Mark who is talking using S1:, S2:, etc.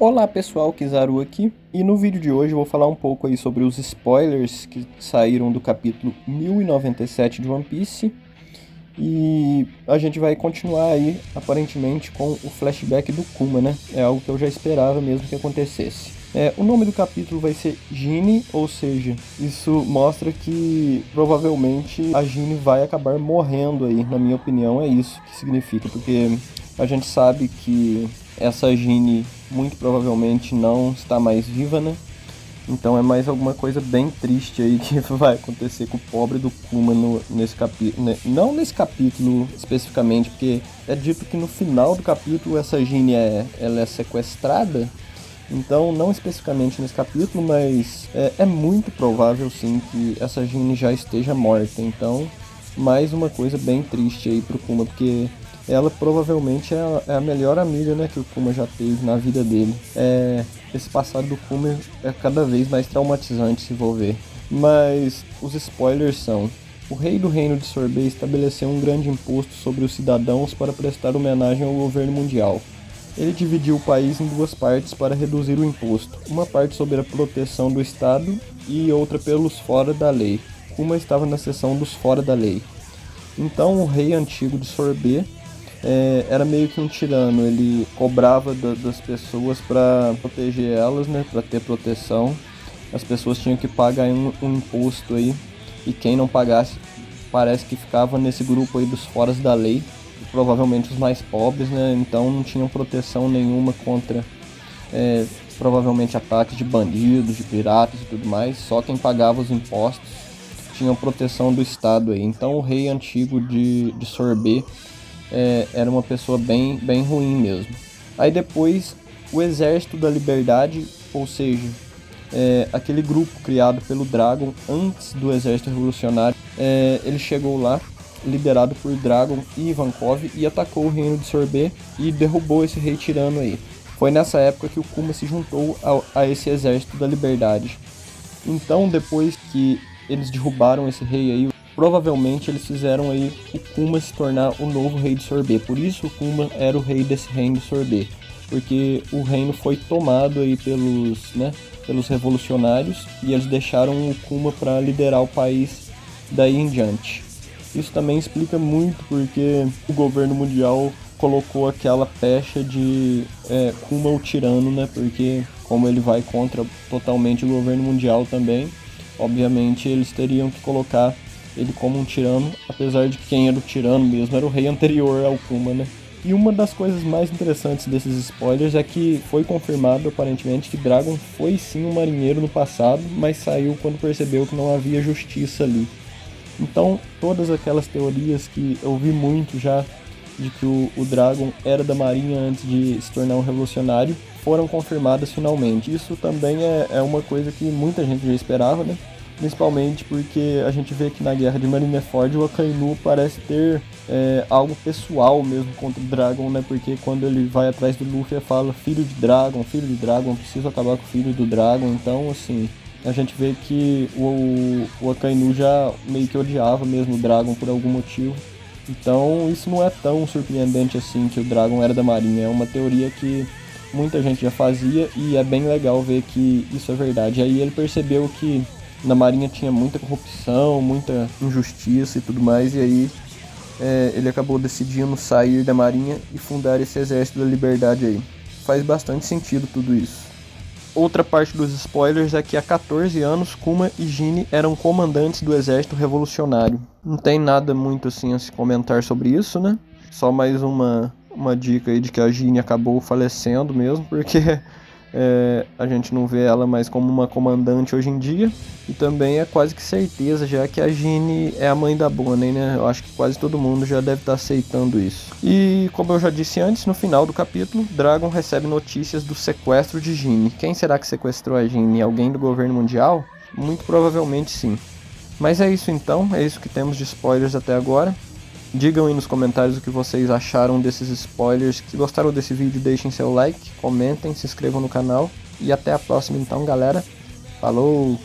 S1: Olá pessoal, Kizaru aqui, e no vídeo de hoje eu vou falar um pouco aí sobre os spoilers que saíram do capítulo 1097 de One Piece. E a gente vai continuar aí, aparentemente, com o flashback do Kuma, né? É algo que eu já esperava mesmo que acontecesse. O nome do capítulo vai ser Gine, ou seja, isso mostra que provavelmente a Gine vai acabar morrendo aí, na minha opinião é isso que significa, porque a gente sabe que essa Gine muito provavelmente não está mais viva, né? Então é mais alguma coisa bem triste aí que vai acontecer com o pobre do Kuma nesse capítulo, né? Não nesse capítulo especificamente, porque é dito que no final do capítulo essa Gine ela é sequestrada. Então não especificamente nesse capítulo, mas é muito provável sim que essa Gine já esteja morta. Então mais uma coisa bem triste aí pro Kuma, porque ela provavelmente é a melhor amiga, né, que o Kuma já teve na vida dele. Esse passado do Kuma é cada vez mais traumatizante se for ver. Mas os spoilers são: o rei do reino de Sorbet estabeleceu um grande imposto sobre os cidadãos para prestar homenagem ao governo mundial. Ele dividiu o país em duas partes para reduzir o imposto, uma parte sobre a proteção do Estado e outra pelos fora da lei. Kuma estava na seção dos fora da lei. Então o rei antigo de Sorbet era meio que um tirano. Ele cobrava das pessoas para proteger elas, né, para ter proteção. As pessoas tinham que pagar um imposto aí, e quem não pagasse parece que ficava nesse grupo aí dos foras da lei, provavelmente os mais pobres, né, então não tinham proteção nenhuma contra provavelmente ataques de bandidos, de piratas e tudo mais. Só quem pagava os impostos tinha proteção do Estado aí. Então o rei antigo de Sorbet era uma pessoa bem ruim mesmo. Aí depois o Exército da Liberdade, ou seja, aquele grupo criado pelo Dragon antes do Exército Revolucionário, ele chegou lá, liderado por Dragon e Ivankov, e atacou o reino de Sorbet e derrubou esse rei tirano aí. Foi nessa época que o Kuma se juntou a esse Exército da Liberdade. Então depois que eles derrubaram esse rei aí, provavelmente eles fizeram aí o Kuma se tornar o novo rei de Sorbet. Por isso o Kuma era o rei desse reino de Sorbet, porque o reino foi tomado aí pelos revolucionários, e eles deixaram o Kuma para liderar o país daí em diante. Isso também explica muito porque o governo mundial colocou aquela pecha de Kuma o tirano, né? Porque como ele vai contra totalmente o governo mundial também, obviamente eles teriam que colocar ele como um tirano, apesar de que quem era o tirano mesmo era o rei anterior ao Kuma, né? E uma das coisas mais interessantes desses spoilers é que foi confirmado aparentemente que Dragon foi sim um marinheiro no passado, mas saiu quando percebeu que não havia justiça ali. Então todas aquelas teorias que eu vi muito já de que o Dragon era da marinha antes de se tornar um revolucionário foram confirmadas finalmente. Isso também é uma coisa que muita gente já esperava, né? Principalmente porque a gente vê que na guerra de Marineford o Akainu parece ter algo pessoal mesmo contra o Dragon, né? Porque quando ele vai atrás do Luffy ele fala filho de Dragon, preciso acabar com o filho do Dragon. Então assim, a gente vê que o Akainu já meio que odiava mesmo o Dragon por algum motivo. Então isso não é tão surpreendente assim que o Dragon era da marinha. É uma teoria que muita gente já fazia e é bem legal ver que isso é verdade. Aí ele percebeu que na marinha tinha muita corrupção, muita injustiça e tudo mais, e aí ele acabou decidindo sair da marinha e fundar esse Exército da Liberdade aí. Faz bastante sentido tudo isso. Outra parte dos spoilers é que há 14 anos Kuma e Gine eram comandantes do Exército Revolucionário. Não tem nada muito assim a se comentar sobre isso, né? Só mais uma dica aí de que a Gine acabou falecendo mesmo, porque a gente não vê ela mais como uma comandante hoje em dia. E também é quase que certeza já que a Gine é a mãe da Bonnie, né? Eu acho que quase todo mundo já deve estar aceitando isso. E como eu já disse antes, no final do capítulo, Dragon recebe notícias do sequestro de Gine. Quem será que sequestrou a Gine? Alguém do governo mundial? Muito provavelmente sim. Mas é isso então, é isso que temos de spoilers até agora. Digam aí nos comentários o que vocês acharam desses spoilers. Se gostaram desse vídeo, deixem seu like, comentem, se inscrevam no canal. E até a próxima então, galera. Falou!